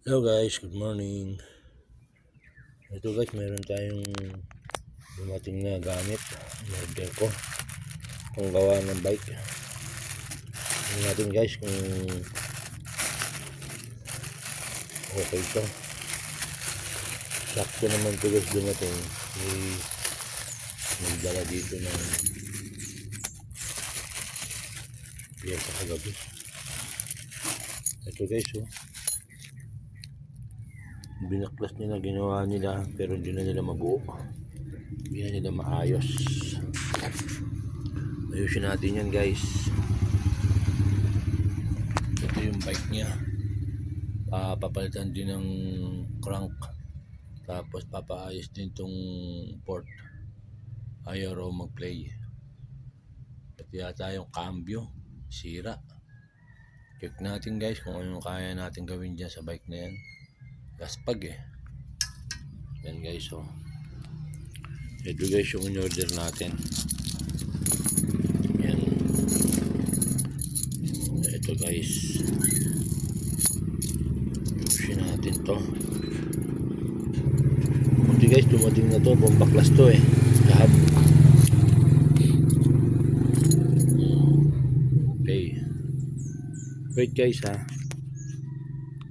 Hello guys, good morning. Ito guys, meron tayong dumating na gamit. Order ko. Kung gawa ng bike. Tingnan natin guys kung okay ito. Sakto naman ito guys dumating. Nagdala dito ng piyesa kagabi. Ito guys binaklas nila, ginawa nila pero hindi na nila mabuo, hindi na nila maayos. Ayusin natin yan guys. Ito yung bike nya, papalitan din ng crank, tapos papaayos din tong port. Ayaw raw mag play, pati yata yung cambio sira. Check natin guys kung ano kaya natin gawin dyan sa bike na yan. Gaspag yan guys. Ito guys yung in-order natin. Yan. Ito guys, ayusin natin to. Ito guys, dumating na to, bumbaklas to kahap. Okay, wait guys